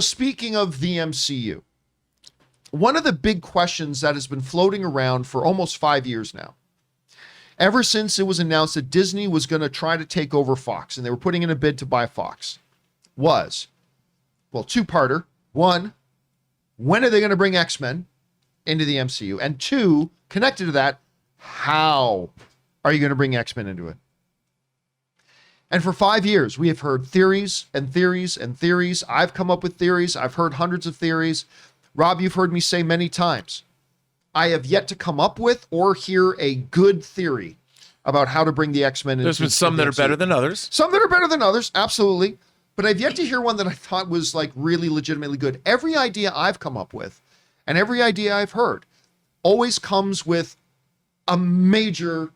Speaking of the MCU, one of the big questions that has been floating around for almost 5 years now, ever since it was announced that Disney was going to try to take over Fox and they were putting in a bid to buy Fox, was, well, two-parter. One, when are they going to bring X-Men into the MCU? And two, connected to that, how are you going to bring X-Men into it? And for 5 years, we have heard theories and theories and theories. I've come up with theories. I've heard hundreds of theories. Rob, you've heard me say many times, I have yet to come up with or hear a good theory about how to bring the X-Men into. There's been some that are better than others. Some that are better than others, absolutely. But I've yet to hear one that I thought was like really legitimately good. Every idea I've come up with and every idea I've heard always comes with a major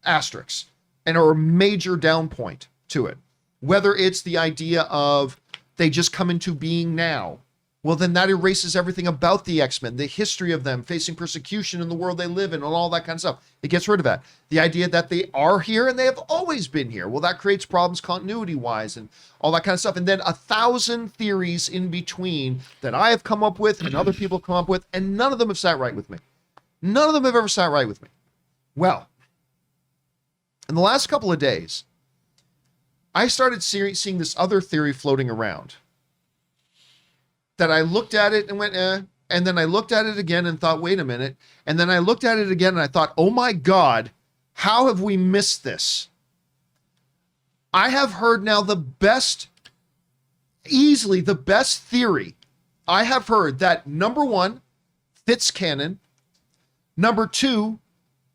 asterisk or a major down point to it. Whether it's the idea of they just come into being now, well, then that erases everything about the X-Men, the history of them facing persecution in the world they live in and all that kind of stuff. It gets rid of that. The idea that they are here and they have always been here. Well, that creates problems continuity-wise and all that kind of stuff. And then 1,000 theories in between that I have come up with and other people have come up with, and none of them have sat right with me. None of them have ever sat right with me. Well, in the last couple of days, I started seeing this other theory floating around that I looked at it and went, and then I looked at it again and thought, wait a minute. And then I looked at it again and I thought, oh my God, how have we missed this? I have heard now easily the best theory I have heard that number one, fits canon. Number two,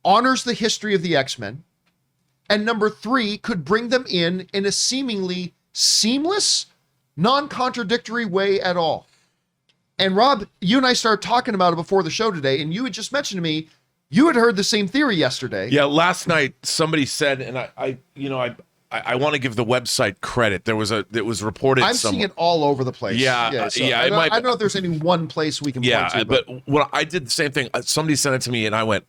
honors the history of the X-Men. And number three, could bring them in a seemingly seamless, non-contradictory way at all. And Rob, you and I started talking about it before the show today, and you had just mentioned to me, you had heard the same theory yesterday. Yeah, last night somebody said, and I want to give the website credit. It was reported. I'm seeing it all over the place. Yeah. I don't know if there's any one place we can point to. But when I did the same thing, somebody sent it to me, and I went,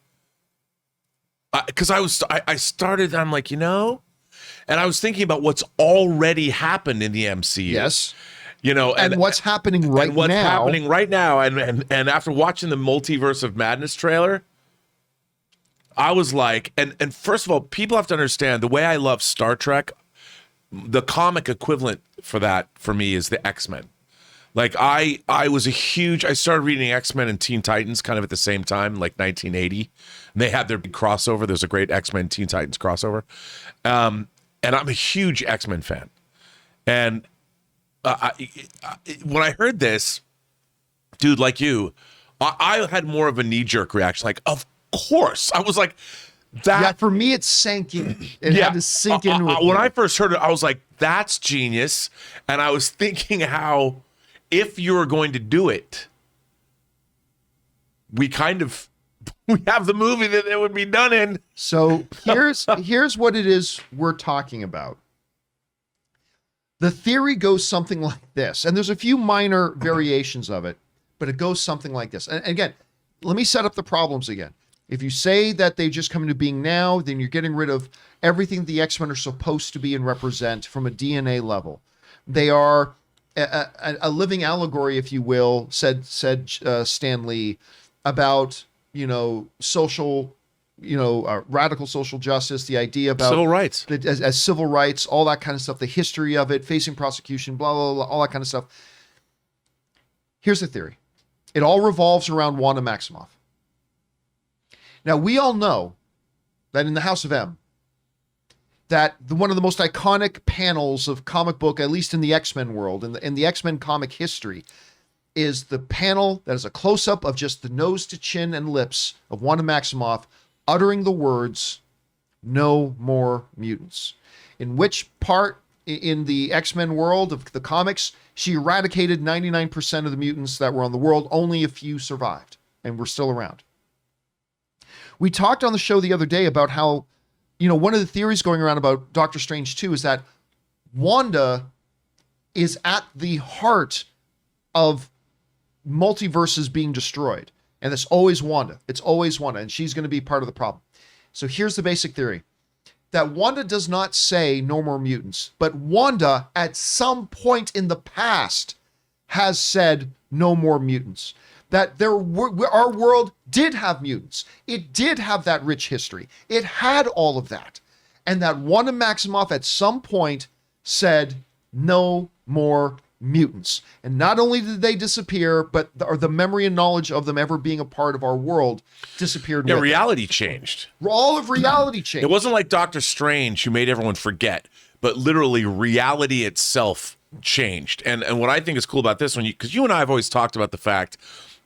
because I started, I'm like, and I was thinking about what's already happened in the MCU. Yes. And what's happening right now. And after watching the Multiverse of Madness trailer, I was like, and first of all, people have to understand the way I love Star Trek, the comic equivalent for that for me is the X-Men. Like I started reading X-Men and Teen Titans kind of at the same time, like 1980. And they had their big crossover. There's a great X-Men Teen Titans crossover. And I'm a huge X-Men fan. And when I heard this, dude, like you, I had more of a knee-jerk reaction. Like, of course. I was like, that. Yeah, for me, it sank in. It had to sink in. When I first heard it, I was like, that's genius. And I was thinking how, if you were going to do it, we have the movie that it would be done in. So here's what it is we're talking about. The theory goes something like this, and there's a few minor variations of it, but it goes something like this. And again, let me set up the problems again. If you say that they just come into being now, then you're getting rid of everything the X-Men are supposed to be and represent from a DNA level. They are a living allegory, if you will, said Stan Lee, about, social, radical social justice, the idea about civil rights, as civil rights, all that kind of stuff, the history of it, facing prosecution, blah, blah, blah, all that kind of stuff. Here's the theory. It all revolves around Wanda Maximoff. Now, we all know that in the House of M, that one of the most iconic panels of comic book, at least in the X-Men world, in the X-Men comic history, is the panel that is a close-up of just the nose to chin and lips of Wanda Maximoff uttering the words, "No more mutants." In which part in the X-Men world of the comics, she eradicated 99% of the mutants that were on the world. Only a few survived and were still around. We talked on the show the other day about how, one of the theories going around about Doctor Strange 2 is that Wanda is at the heart of multiverses being destroyed. And it's always Wanda. It's always Wanda. And she's going to be part of the problem. So here's the basic theory. That Wanda does not say no more mutants. But Wanda, at some point in the past, has said no more mutants. That our world did have mutants. It did have that rich history. It had all of that. And that Wanda Maximoff at some point said no more mutants. And not only did they disappear, but the memory and knowledge of them ever being a part of our world disappeared. Yeah, with reality changed. All of reality changed. It wasn't like Doctor Strange who made everyone forget, but literally reality itself changed. And what I think is cool about this one, because you and I have always talked about the fact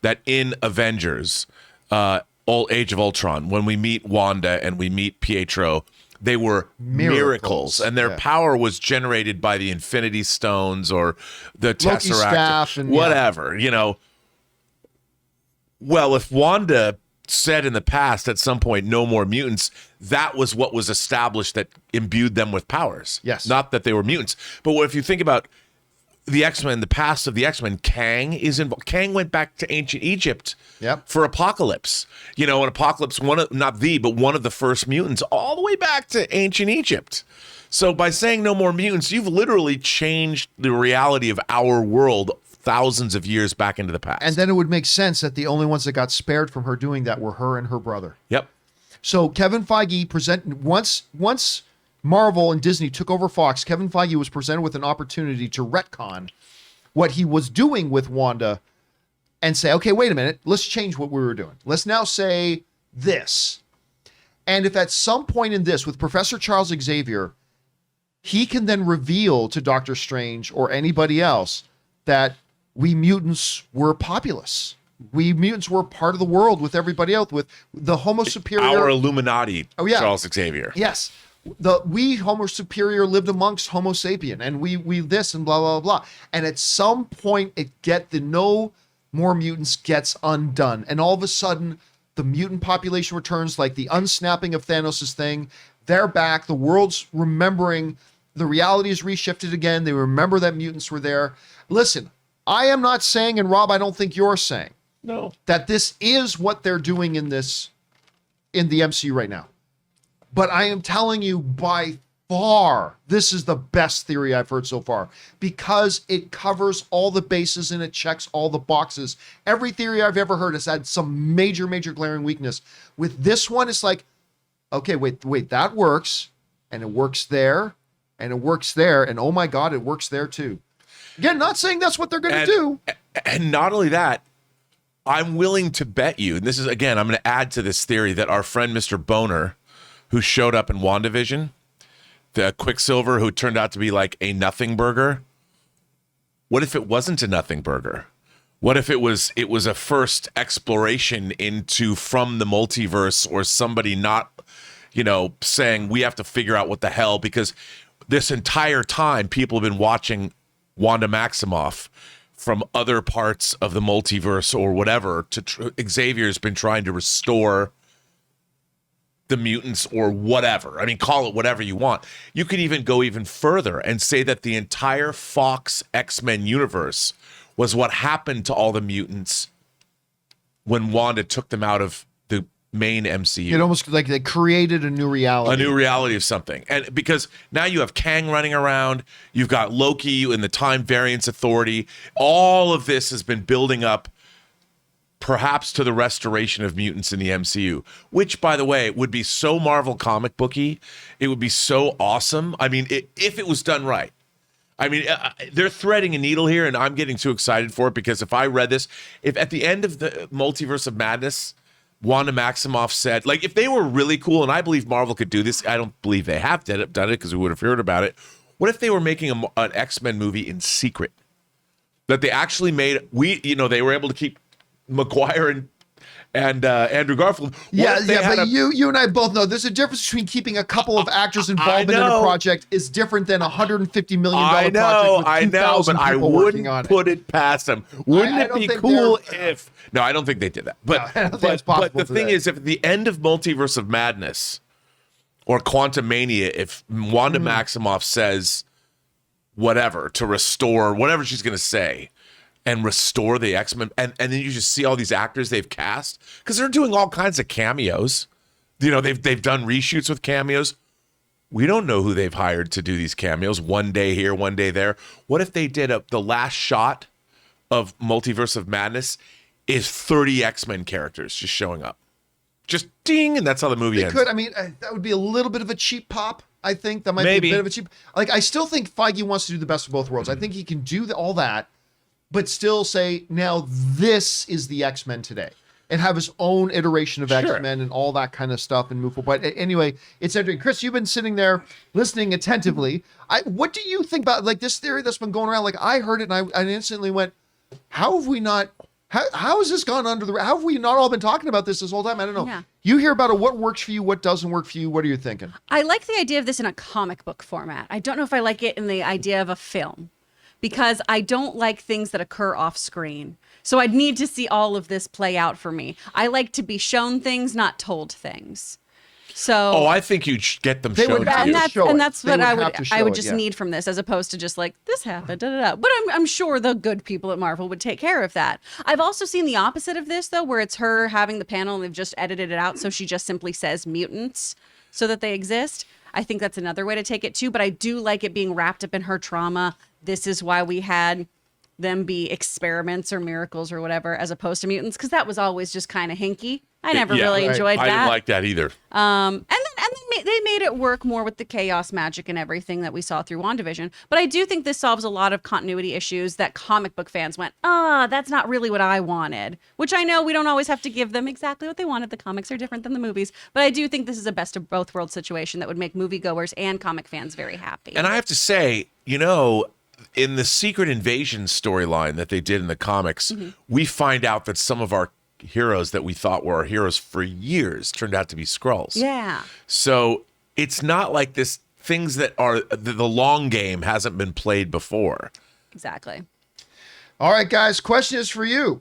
that in Avengers, Age of Ultron, when we meet Wanda and we meet Pietro, they were miracles, and their power was generated by the Infinity Stones or the Loki Tesseract, staff and whatever, you know. Well, if Wanda said in the past at some point, no more mutants, that was what was established that imbued them with powers. Yes. Not that they were mutants. But if you think about the X-Men, the past of the X-Men, Kang is involved. Kang went back to ancient Egypt for Apocalypse. You know, and Apocalypse, one of the first mutants, all the way back to ancient Egypt. So by saying no more mutants, you've literally changed the reality of our world thousands of years back into the past. And then it would make sense that the only ones that got spared from her doing that were her and her brother. Yep. So Kevin Feige once Marvel and Disney took over Fox, Kevin Feige was presented with an opportunity to retcon what he was doing with Wanda and say, okay, wait a minute, let's change what we were doing. Let's now say this. And if at some point in this, with Professor Charles Xavier, he can then reveal to Doctor Strange or anybody else that we mutants were populous. We mutants were part of the world with everybody else, with the Homo Superior. Our Illuminati, Charles Xavier. Yes. We Homo Superior lived amongst Homo sapien, and we this and blah, blah, blah. And at some point, the no more mutants gets undone. And all of a sudden, the mutant population returns, like the unsnapping of Thanos' thing. They're back. The world's remembering. The reality is reshifted again. They remember that mutants were there. Listen, I am not saying, and Rob, I don't think you're saying, that this is what they're doing in the MCU right now. But I am telling you, by far, this is the best theory I've heard so far, because it covers all the bases and it checks all the boxes. Every theory I've ever heard has had some major, major glaring weakness. With this one, it's like, okay, wait, that works, and it works there, and it works there, and oh my God, it works there too. Again, not saying that's what they're going to do. And not only that, I'm willing to bet you, and this is, again, I'm going to add to this theory, that our friend Mr. Boner, who showed up in WandaVision, the Quicksilver who turned out to be like a nothing burger. What if it wasn't a nothing burger? What if it was a first exploration from the multiverse, or somebody not, saying we have to figure out what the hell, because this entire time people have been watching Wanda Maximoff from other parts of the multiverse or whatever. Xavier's been trying to restore the mutants or whatever. I mean, call it whatever you want. You could even go even further and say that the entire Fox X-Men universe was what happened to all the mutants when Wanda took them out of the main MCU. It almost like they created a new reality. A new reality of something. And because now you have Kang running around, you've got Loki in the Time Variance Authority. All of this has been building up perhaps to the restoration of mutants in the MCU, which, by the way, would be so Marvel comic booky. It would be so awesome. I mean, if it was done right. I mean, they're threading a needle here, and I'm getting too excited for it, because if I read this, if at the end of the Multiverse of Madness, Wanda Maximoff said, like, if they were really cool, and I believe Marvel could do this, I don't believe they have done it because we would have heard about it. What if they were making an X-Men movie in secret? That they actually made, they were able to keep McGuire and Andrew Garfield. But you and I both know there's a difference between keeping a couple of actors involved in a project is different than $150 million project with 2,000 people working on it. Put it past them. Wouldn't it be cool if? No, I don't think they did that. But the thing is, if at the end of Multiverse of Madness or Quantumania, if Wanda Maximoff says whatever to restore whatever she's going to say, and restore the X-Men, and then you just see all these actors they've cast, because they're doing all kinds of cameos. They've done reshoots with cameos. We don't know who they've hired to do these cameos. One day here, one day there. What if they did the last shot of Multiverse of Madness is 30 X-Men characters just showing up. Just ding, and that's how the movie ends. Could. I mean, that would be a little bit of a cheap pop. I think that might Maybe. be a bit of a cheap. Like, I still think Feige wants to do the best of both worlds. I think he can do all that, but still say, now this is the X-Men today, and have his own iteration of X-Men and all that kind of stuff and move forward. But anyway, it's interesting. Chris, you've been sitting there listening attentively. What do you think about like this theory that's been going around? Like, I heard it and I instantly went, how have we not? How has this gone under the? How have we not all been talking about this whole time? I don't know. Yeah. You hear about it. What works for you? What doesn't work for you? What are you thinking? I like the idea of this in a comic book format. I don't know if I like it in the idea of a film, because I don't like things that occur off screen. So I'd need to see all of this play out for me. I like to be shown things, not told things. So I think you'd get them They shown would to have you. to show and it. that's They what would I have would to show I would it, just yeah. need from this, as opposed to just like this happened, da, da, da. But I'm sure the good people at Marvel would take care of that. I've also seen the opposite of this though, where it's her having the panel and they've just edited it out, so she just simply says mutants so that they exist. I think that's another way to take it too, but I do like it being wrapped up in her trauma. This is why we had them be experiments or miracles or whatever, as opposed to mutants, because that was always just kind of hinky. I never Yeah, really right. enjoyed that. I didn't like that either. And then they made it work more with the chaos magic and everything that we saw through WandaVision. But I do think this solves a lot of continuity issues that comic book fans went, that's not really what I wanted. Which I know we don't always have to give them exactly what they wanted. The comics are different than the movies. But I do think this is a best of both worlds situation that would make moviegoers and comic fans very happy. And I have to say, in the Secret Invasion storyline that they did in the comics, we find out that some of our heroes that we thought were our heroes for years turned out to be Skrulls. Yeah. So it's not like this things that are the long game hasn't been played before. Exactly. All right, guys, question is for you.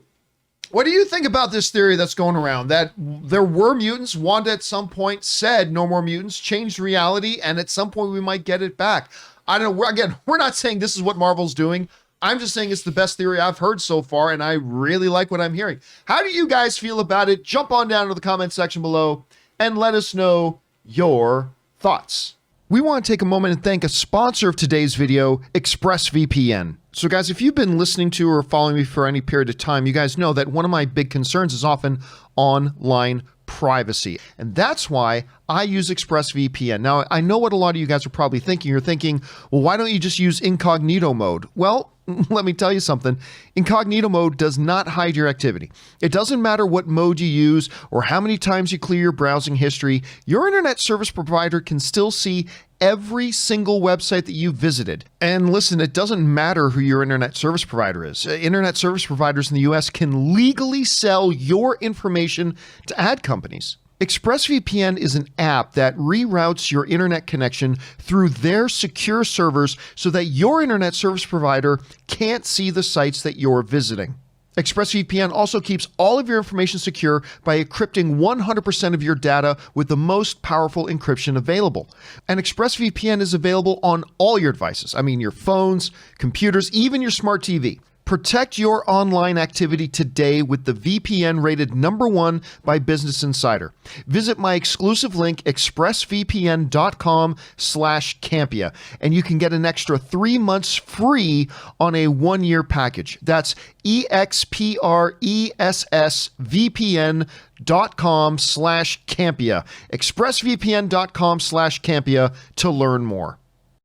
What do you think about this theory that's going around that there were mutants? Wanda at some point said no more mutants, changed reality, and at some point we might get it back. I don't know. We're not saying this is what Marvel's doing. I'm just saying it's the best theory I've heard so far, and I really like what I'm hearing. How do you guys feel about it? Jump on down to the comment section below and let us know your thoughts. We want to take a moment and thank a sponsor of today's video, ExpressVPN. So guys, if you've been listening to or following me for any period of time, you guys know that one of my big concerns is often online privacy. And that's why I use ExpressVPN. Now, I know what a lot of you guys are probably thinking. You're thinking, well, why don't you just use incognito mode? Well, let me tell you something. Incognito mode does not hide your activity. It doesn't matter what mode you use or how many times you clear your browsing history. Your internet service provider can still see every single website that you visited. And listen, it doesn't matter who your internet service provider is. Internet service providers in the US can legally sell your information to ad companies. ExpressVPN is an app that reroutes your internet connection through their secure servers so that your internet service provider can't see the sites that you're visiting. ExpressVPN also keeps all of your information secure by encrypting 100% of your data with the most powerful encryption available. And ExpressVPN is available on all your devices. I mean, your phones, computers, even your smart TV. Protect your online activity today with the VPN rated #1 by Business Insider. Visit my exclusive link, expressvpn.com/Campea, and you can get an extra 3 months free on a 1-year package. That's expressvpn.com/Campea. expressvpn.com/Campea to learn more.